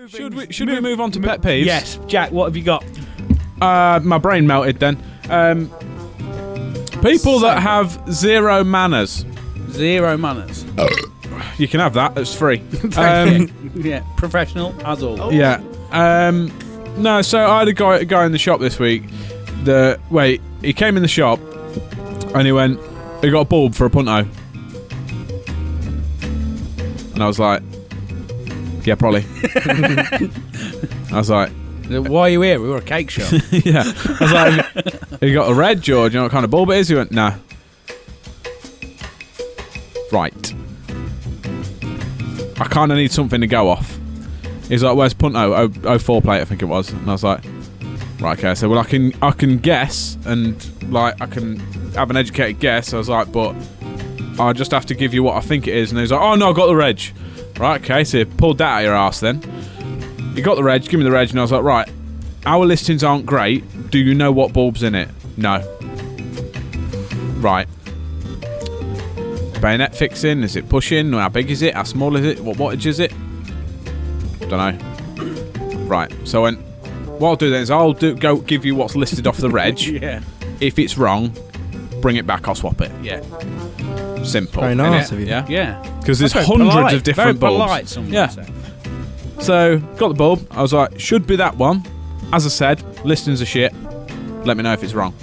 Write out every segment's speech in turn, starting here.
Should we move on to pet peeves? Yes, Jack. What have you got? My brain melted then. People that have zero manners. Zero manners. You can have that. It's free. Yeah, professional as always. Yeah. No, so I had a guy in the shop this week. He came in the shop and he got a bulb for a punto. And I was like, yeah, probably. I was like, why are you here? We were a cake shop. yeah. I was like, have you got a red, George? You know what kind of bulb it is? He went, nah. Right. I kind of need something to go off. He's like, where's punto? 04 plate, I think it was. And I was like, right, okay. So, well, I can guess and, like, I can have an educated guess. I was like, but I just have to give you what I think it is. And he's like, oh, no, I got the reg. Right, okay. So, you pulled that out of your arse then. You got the reg, give me the reg. And I was like, right, our listings aren't great. Do you know what bulb's in it? No. Right. Bayonet fixing? Is it pushing? How big is it? How small is it? What wattage is it? Don't know. Right. So what I'll do then is I'll go give you what's listed off the reg. Yeah. If it's wrong, bring it back. I'll swap it. Yeah. Simple. Very nice of you. Yeah. Yeah. Because there's That's hundreds polite. of different Very bulbs. polite, someone Yeah. would say. So got the bulb. I was like, should be that one. As I said, listings are shit. Let me know if it's wrong.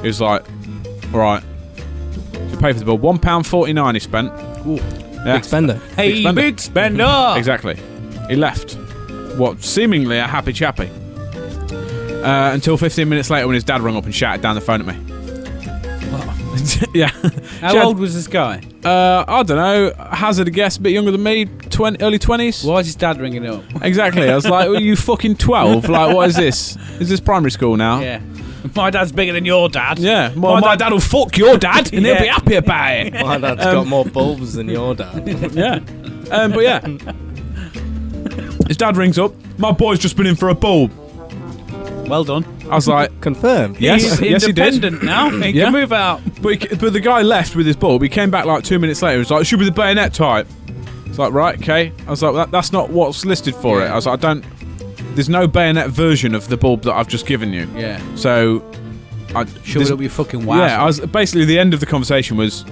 He was like, all right. So pay for the bulb. £1.49 he spent. Ooh. Yeah. Big spender. Hey, big spender. Exactly. He left. What seemingly a happy chappy. Until 15 minutes later when his dad rang up and shouted down the phone at me. Yeah. How old was this guy? I don't know. Hazard a guess, a bit younger than me, early 20s. Why is his dad ringing up? Exactly. I was like, are you fucking 12? Like, what is this? Is this primary school now? Yeah. My dad's bigger than your dad. Yeah. Well, my dad will fuck your dad and he'll Yeah. be happy about it. My dad's got more bulbs than your dad. Yeah. But yeah. His dad rings up. My boy's just been in for a bulb. Well done. I was like, Confirmed. yes, He's yes, he did. independent now. He Yeah. can move out. But the guy left with his bulb. He came back like 2 minutes later. He was like, it should be the bayonet type. It's like, right, okay. I was like, that's not what's listed for it. I was like, there's no bayonet version of the bulb that I've just given you. Yeah. So, Shove it up your fucking wow. yeah, basically the end of the conversation was,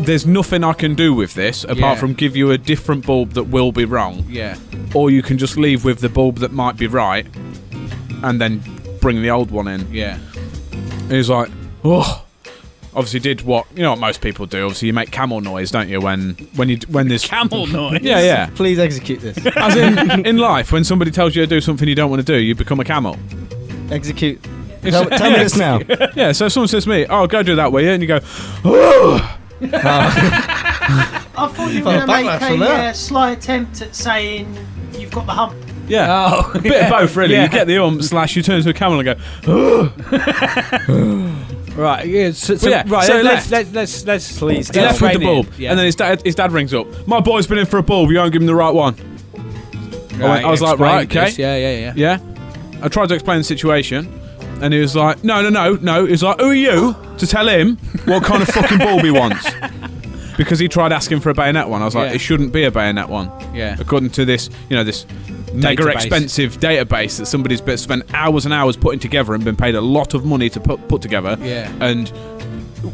there's nothing I can do with this apart from give you a different bulb that will be wrong. Yeah. Or you can just leave with the bulb that might be right and then bring the old one in. Yeah. He was like, oh. Obviously did what most people do. Obviously you make camel noise, don't you, when there's Camel noise. Yeah. Please execute this. As in life, when somebody tells you to do something you don't want to do, you become a camel. Execute. Tell me this now. Yeah, so if someone says to me, oh, go do that, will you? And you go, oh. I thought you were going to backlash on make that. a slight attempt at saying you've got the hump. Yeah, Oh, a bit of both, really. Yeah. You get the / you turn into a camel and go, Right. Yeah. So yeah, right. so Let's Please. he left with the explain bulb, it. Yeah. and then his dad rings up. My boy's been in for a bulb. You won't give him the right one. Right, I was like, explain right, okay. this. Yeah. Yeah. I tried to explain the situation, and he was like, no. He was like, who are you to tell him what kind of fucking bulb he wants? Because he tried asking for a bayonet one. I was like, Yeah. it shouldn't be a bayonet one. Yeah. According to this, this mega Database. expensive database that somebody's spent hours and hours putting together and been paid a lot of money to put together. Yeah. And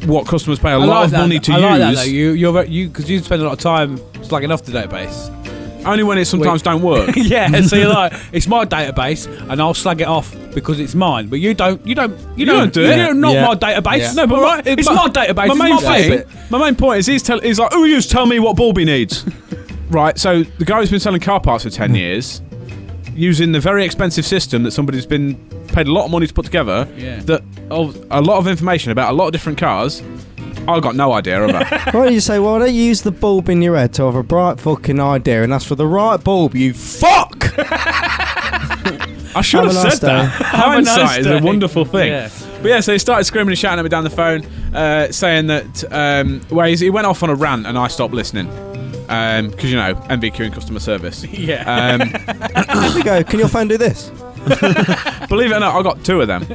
what customers pay a lot of money to I use. like that though. You because you spend a lot of time slagging off the database. Only when it sometimes don't work. Yeah, so you're like, it's my database, and I'll slag it off because it's mine. But you don't do it. You're not Yeah. my database. Yeah. No, but right, it's my database. My main point is he's like, who are you to tell me what bulb he needs? Right, so the guy who's been selling car parts for 10 years, using the very expensive system that somebody's been paid a lot of money to put together, that a lot of information about a lot of different cars, I've got no idea about. Why don't you say, why don't you use the bulb in your head to have a bright fucking idea and ask for the right bulb, you fuck! I should have Have a nice said that. day. Hindsight is a wonderful thing. Yeah. But yeah, so he started screaming and shouting at me down the phone, saying that he went off on a rant and I stopped listening. Because, MVQ and customer service. Yeah. There you go, can your phone do this? Believe it or not, I got 2 of them.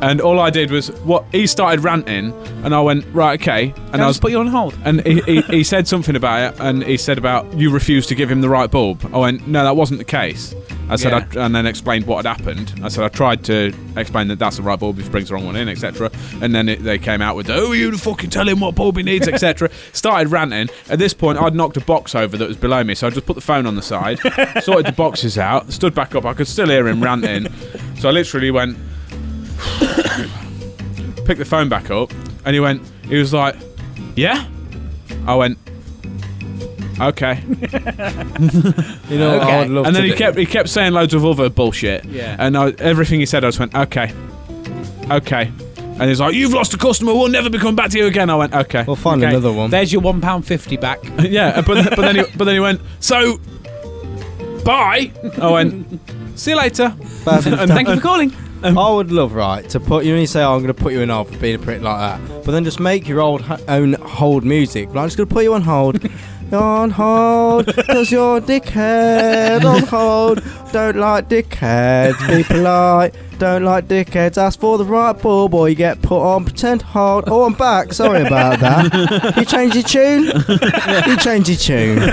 And all I did was, he started ranting, and I went, right, okay. And I was put you on hold. And he said something about it, and he said about, you refused to give him the right bulb. I went, no, that wasn't the case. I said, and then explained what had happened. I said, I tried to explain that that's the right bulb if he brings the wrong one in, etc. And then they came out with, oh, you fucking tell him what bulb he needs, etc. Started ranting. At this point, I'd knocked a box over that was below me, so I just put the phone on the side, sorted the boxes out, stood back up. I could still hear him ranting. So I literally went, picked the phone back up, and he was like, yeah? I went, okay. You know, Okay. I would love And then to he kept saying loads of other bullshit. Yeah. And everything he said, I just went, okay. And he's like, you've lost a customer, we'll never be coming back to you again. I went, okay. We'll find Okay, another one. There's your £1.50 back. Yeah, but then he went, so, bye. I went, see you later. Perfect. Thank you for calling. I would love, right, to put you, when you say, oh, I'm going to put you in hold for being a prick like that, but then just make your own hold music. Like, I'm just going to put you on hold. You're on hold, because you're a dickhead. On hold, don't like dickheads. Be polite, don't like dickheads. Ask for the right bulb or you get put on pretend hold. Oh, I'm back. Sorry about that. You changed your tune? You changed your tune.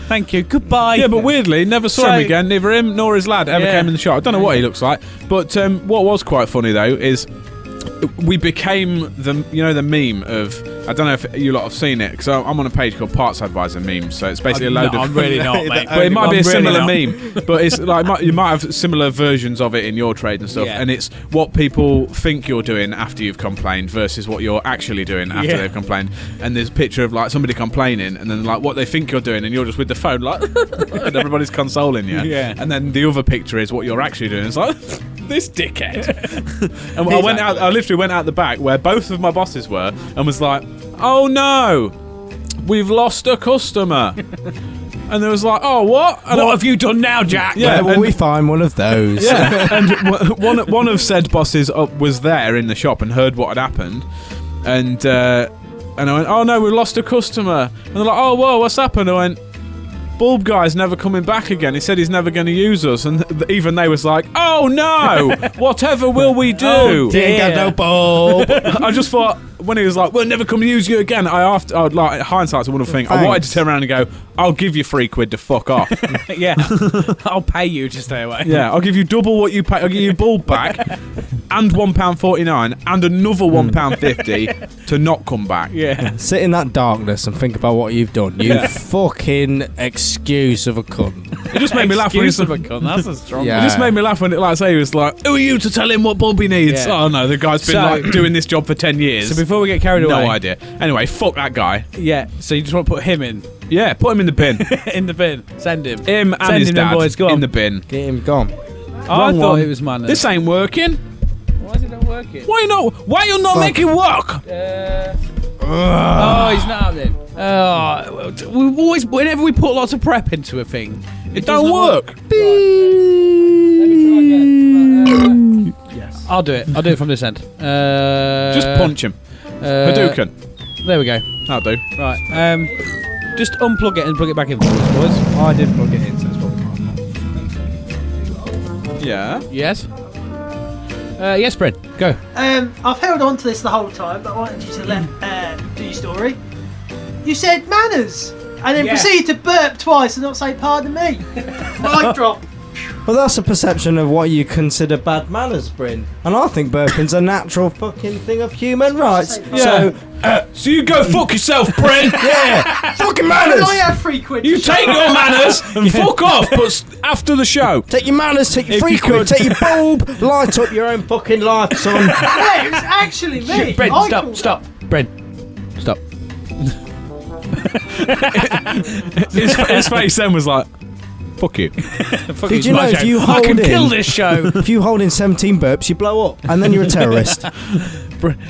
Thank you. Goodbye. Yeah, but weirdly, never saw him again. Neither him nor his lad ever Yeah. came in the shop. I don't know what he looks like. But what was quite funny, though, is we became the meme of, I don't know if you lot have seen it, because I'm on a page called Parts Advisor Memes, so it's basically a load of... I'm really not, mate. But it might be a I'm similar really meme, but it's like you might have similar versions of it in your trade and stuff, Yeah. and it's what people think you're doing after you've complained versus what you're actually doing after they've complained. And there's a picture of like somebody complaining, and then like what they think you're doing, and you're just with the phone like, and everybody's consoling you. Yeah. And then the other picture is what you're actually doing. It's like, this dickhead. And I literally went out the back where both of my bosses were, and was like, oh no, we've lost a customer. And they was like, oh, what? And What have you done now, Jack? Yeah, well, we find one of those. Yeah, and one of said bosses was there in the shop and heard what had happened, and I went, oh no, we lost a customer. And they're like, oh whoa, what's happened? I went, bulb guy's never coming back again. He said he's never going to use us, and even they was like, oh no, whatever will we do? Oh, dear. Ain't got no bulb. I just thought, when he was like, we'll never come use you again, I'd like, hindsight's a wonderful thing. I Thanks. wanted to turn around and go, I'll give you £3 to fuck off. Yeah. I'll pay you to stay away. Yeah, I'll give you double what you pay. I'll give you bulb back and £1.49 and another £1.50 to not come back. Yeah. Sit in that darkness and think about what you've done. You fucking excuse of a cunt. It just made me laugh when Excuse he of a cunt. That's a strong Yeah. It just made me laugh when it, like, say, he was like, who are you to tell him what bulb he needs? Yeah. Oh no, the guy's been So- like doing this job for 10 years. So before we get carried away. No idea. Anyway, fuck that guy. Yeah. So you just want to put him in Yeah, put him in the bin. in the bin. Send him. Him and Send his him then, dad boys. Go on. in the bin. Get him gone. I Wrong thought one. it was manners. This ain't working. Why is it not working? Why you not making work? Oh, he's not happening. We always, whenever we put lots of prep into a thing, It don't work. Let me try again. Yes. I'll do it from this end. Just punch him. Hadouken. There we go. That'll do. Right. Just unplug it and plug it back in for us, boys. I did plug it in, so it's probably fine. Yeah. Yes. Yes, Brent. Go. I've held on to this the whole time, but I wanted you to do your story. You said manners, and then Yeah. proceeded to burp twice and not say pardon me. Mic drop. Well, that's a perception of what you consider bad manners, Bryn. And I think burping's a natural fucking thing of human rights. Yeah. So, So you go fuck yourself, Brent. yeah, fucking Can manners! I have £3? You to take shut your up? manners and fuck off, but after the show. Take your manners, take your If free you quid, could. take your bulb, light up your own fucking life, son. Yeah, it was actually me. Brent, I stop. called Stop. Brent, stop. His face then was like, fuck you. Did you know if you I hold can in, kill this show? if you hold in 17 burps, you blow up, and then you're a terrorist.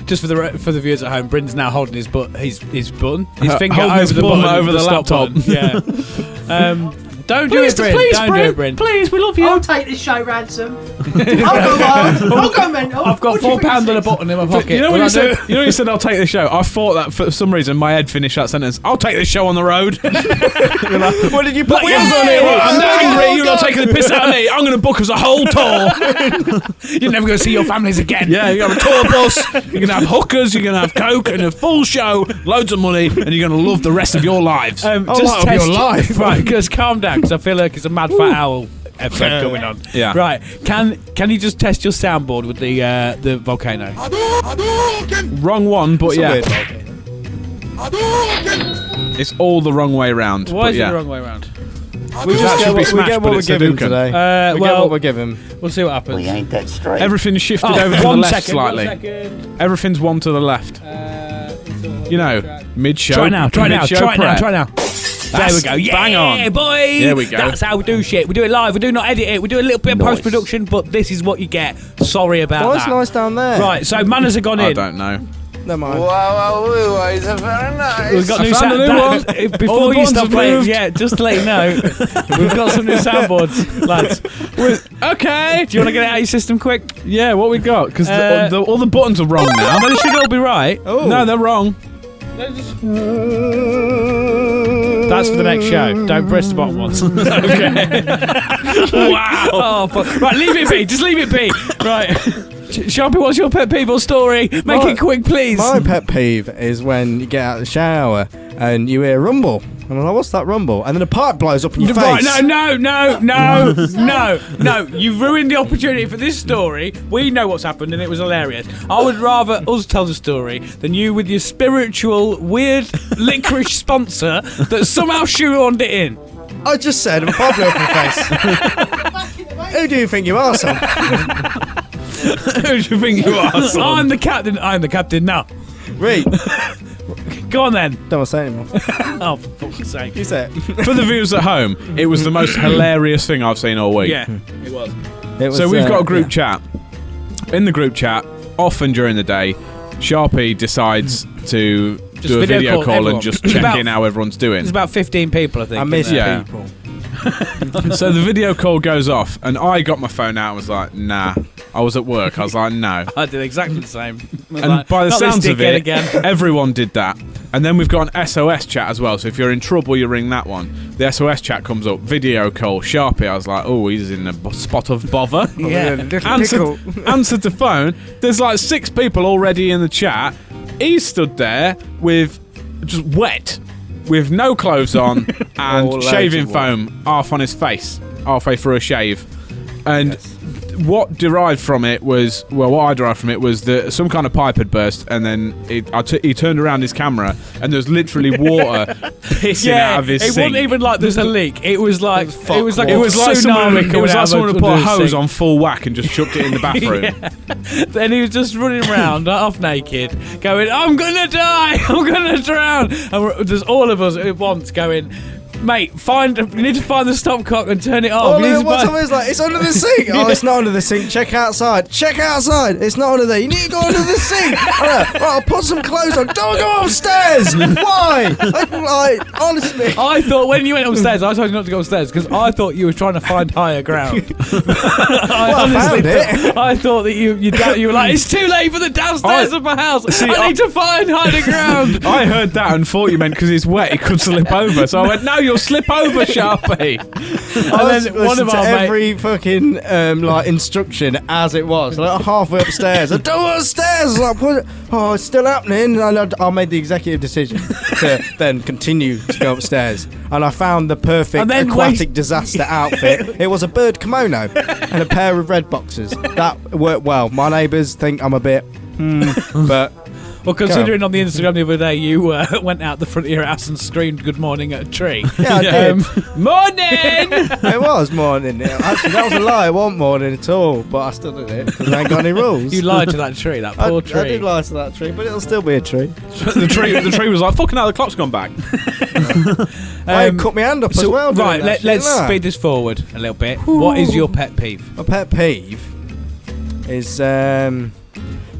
Just for the viewers at home, Bryn's now holding his button, his finger Holding over his the bum button, over the stop laptop. button. Yeah. Don't do it, Bryn. please, Don't do Bryn. it, Bryn. Please, we love you. I'll take this show ransom. I'll go wild. I'll go mental. I've got What do you £4 think and a this is? button in my pocket. You know Will when I you do said, you said I'll take the show. I thought that for some reason my head finished that sentence. I'll take this show on the road. What did you put Put wheels on it. I'm not angry. You don't take the taking the piss out of me. I'm going to book us a whole tour. You're never going to see your families again. Yeah, you're going to have a tour bus. You're going to have hookers. You're going to have coke and a full show, loads of money, and you're going to love the rest of your lives. Just your life. Right, just calm down, because I feel like it's a Mad Fat Owl episode going on. Yeah. Right, can you just test your soundboard with the volcano? Wrong one, but yeah. Weird volcano. It's all the wrong way round. Why is it yeah. the wrong way around? We That should be we smashed, get but what we're it's a given Dukan. today. We get Well, what we're given. we'll see what happens. We ain't that straight. Everything's shifted over to the left slightly. Everything's one to the left. You know, mid-show. Try now. mid-show prep. There we go. Yeah, bang on. boy. There we go. That's how we do shit. We do it live. We do not edit it. We do a little bit of Nice. post-production, but this is what you get. Sorry about Why that. is nice down there? Right, so manners have gone I in. don't know. Never mind. Wow, it's very nice. We've got I new found a new sound. one. All Before the you buttons stop have playing, moved. yeah, just to let you know, we've got some new soundboards, lads. Okay. Do you want to get it out of your system quick? Yeah, what we got? Because all the buttons are wrong now. No, they should all be right. Oh. No, they're wrong. That's for the next show. Don't press the bottom ones. Okay. Wow. Oh, right, leave it be. Just leave it be. Right. Sharpie, what's your pet peeve or story? Make it quick, please. My pet peeve is when you get out of the shower and you hear a rumble. And I'm like, what's that rumble? And then a pipe blows up in your Right, face. no. You've ruined the opportunity for this story. We know what's happened and it was hilarious. I would rather us tell the story than you with your spiritual, weird licorice sponsor that somehow shoehorned it in. I just said a pipe blew up in your face. Who do you think you are, son? Who do you think you are, son? I'm the captain now. Reed. Go on then. Don't want to say anymore. Oh, for fuck's sake. You say it. For the viewers at home, it was the most hilarious thing I've seen all week. Yeah, it was. It was, So we've got a group chat. In the group chat, often during the day, Sharpie decides to do a video call everyone. and just It's check about- in how everyone's doing. There's about 15 people, I think. I miss in there. Yeah. people. So the video call goes off, and I got my phone out and was like, nah. I was at work. I was like, no. I did exactly the same. And by the Not this sounds of dickhead it, again. everyone did that. And then we've got an SOS chat as well. So if you're in trouble, you ring that one. The SOS chat comes up. Video call. Sharpie. I was like, oh, he's in a spot of bother. Yeah. Answered the phone. There's like 6 people already in the chat. He's stood there with just wet, with no clothes on and loads shaving of wet. foam half on his face, halfway through a shave. And what derived from it was, well, what I derived from it was that some kind of pipe had burst, and then he turned around his camera, and there was literally water pissing out of his it sink. wasn't even like there's a leak. It was like it was like It was like someone had put a hose on. on full whack and just chucked it in the bathroom. Then he was just running around half naked, going, "I'm gonna die, I'm gonna drown." And there's all of us at once going, "Mate, you need to find the stopcock and turn it off." Oh, You need look, to what's find- up? It's like, it's under the sink. Oh, it's not under the sink. Check outside. Check outside. It's not under there. You need to go under the sink. Right, I'll put some clothes on. Don't go upstairs. Why? Honestly. I thought when you went upstairs, I told you not to go upstairs because I thought you were trying to find higher ground. I found it. I thought that you were like, it's too late for the downstairs of my house. I need to find higher ground. I heard that and thought you meant because he's wet, he could slip over. So I went, no, you'll slip over, Sharpie. And then one of to our every fucking instruction as it was. Like halfway upstairs. I don't go upstairs. Like, oh, it's still happening. And I made the executive decision to then continue to go upstairs. And I found the perfect And then aquatic disaster outfit. It was a bird kimono and a pair of red boxers. That worked well. My neighbours think I'm a bit, but. Well, considering on the Instagram the other day you went out the front of your house and screamed "Good morning" at a tree. Yeah, I did. Morning. It was morning. Actually, that was a lie. It wasn't morning at all. But I still did it because I ain't got any rules. You lied to that tree, that poor tree. I did lie to that tree, but it'll still be a tree. the tree was like, fucking hell, the clock's gone back. I cut my hand up as well. doing Right, that let's shit, innit? speed this forward a little bit. What is your pet peeve? My pet peeve is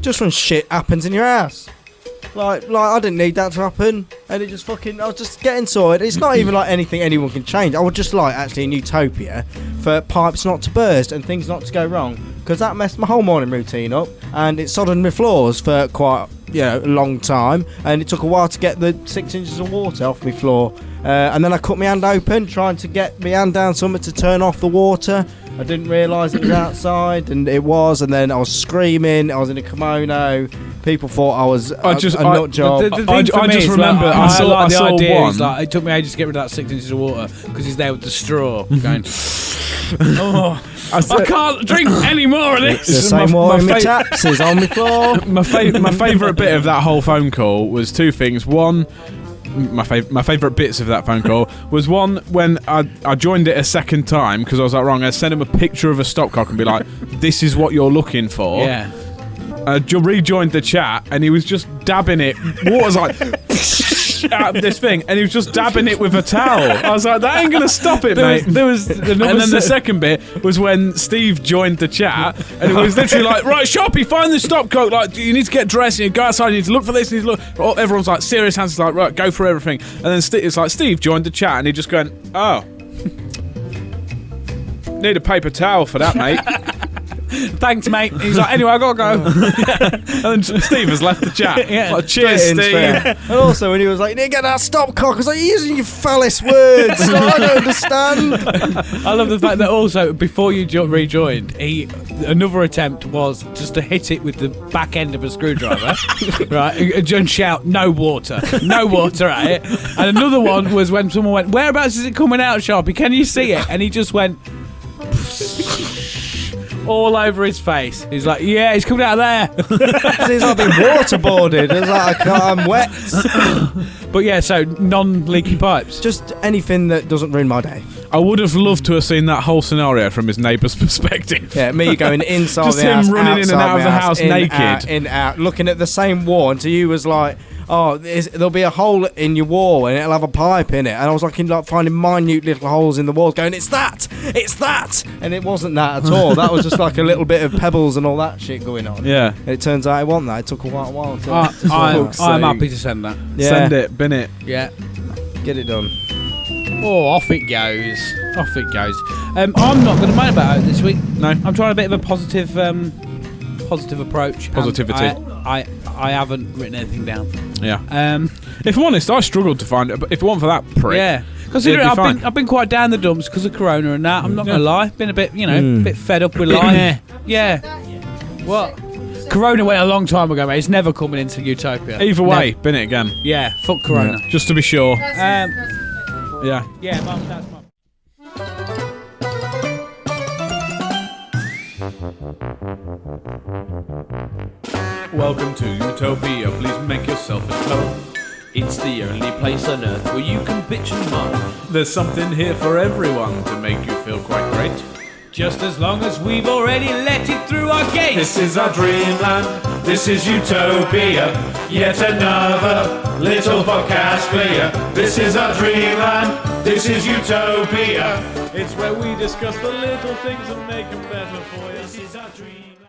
just when shit happens in your house. Like I didn't need that to happen, and it just I was just getting sorted. It's not even like anything anyone can change. I would just like actually in Utopia for pipes not to burst and things not to go wrong, because that messed my whole morning routine up, and it sodded my floors for quite a long time, and it took a while to get the 6 inches of water off my floor And then I cut my hand open, trying to get my hand down something to turn off the water. I didn't realise it was outside, and it was. And then I was screaming. I was in a kimono. People thought I was a nut job. The thing for I me just is, remember like, I saw the idea. one. Is, like, it took me ages to get rid of that 6 inches of water because he's there with the straw going. Oh, I can't drink any more of this. The same water in my taps is on the floor. My favourite bit of that whole phone call was two things. One, my favourite bits of that phone call was one when I joined it a second time because I was like, wrong. I sent him a picture of a stopcock and be like, "This is what you're looking for." Yeah. Rejoined the chat and he was just dabbing it. Water's like out of this thing, and he was just dabbing it with a towel. I was like, that ain't gonna stop it, mate. And then the second bit was when Steve joined the chat, and it was literally like, right, Sharpie, find the stopcock. Like, you need to get dressed. And you go outside. You need to look for this. You need to look. Oh, everyone's like, serious hands. Like, right, go for everything. And then it's like Steve joined the chat, and he just going, oh, need a paper towel for that, mate. Thanks, mate. He's like, anyway, I gotta go. And then Steve has left the chat. Yeah. Like, cheers, Steve. And also when he was like, "You need to get that stopcock," I was like, "You're using your phallus words." I don't understand. I love the fact that also before you rejoined, another attempt was just to hit it with the back end of a screwdriver, right? And shout, "No water, no water" at it. And another one was when someone went, "Whereabouts is it coming out, Sharpie? Can you see it?" And he just went all over his face. He's like, "Yeah, it's coming out of there." He's like being waterboarded. It's like, I'm wet. But yeah, so non-leaky pipes. Just anything that doesn't ruin my day. I would have loved to have seen that whole scenario from his neighbour's perspective. Yeah, me going inside Just the him house, running in and outside out of the house in, naked. in, out, looking at the same wall. And to you was like, "Oh, there'll be a hole in your wall and it'll have a pipe in it." And I was like finding minute little holes in the walls, going, "It's that, and it wasn't that at all. That was just like a little bit of pebbles and all that shit going on. Yeah. And it turns out it wasn't that. It took a while to I'm happy to send that. Yeah. Send it, bin it. Yeah. Get it done. Oh, off it goes. Off it goes. I'm not going to moan about it this week. No. I'm trying a bit of a positive approach. Positivity. I haven't written anything down. Yeah. If I'm honest, I struggled to find it, but if it weren't for that prick, Yeah. Considering it'd be fine. I've been quite down the dumps because of Corona and that. I'm not going to lie. Been a bit, bit fed up with life. Yeah. What? Corona went a long time ago, mate. It's never coming into Utopia. Either way, bin it again. Yeah. Fuck Corona. Just to be sure. Yeah, Yeah. Mum, that's Mum. Welcome to Utopia. Please make yourself at home. It's the only place on earth where you can bitch and moan. There's something here for everyone to make you feel quite great. Just as long as we've already let it through our gates. This is our dreamland. This is Utopia. Yet another little podcast for you. This is our dreamland. This is Utopia. It's where we discuss the little things and make them better for you. This is our dreamland.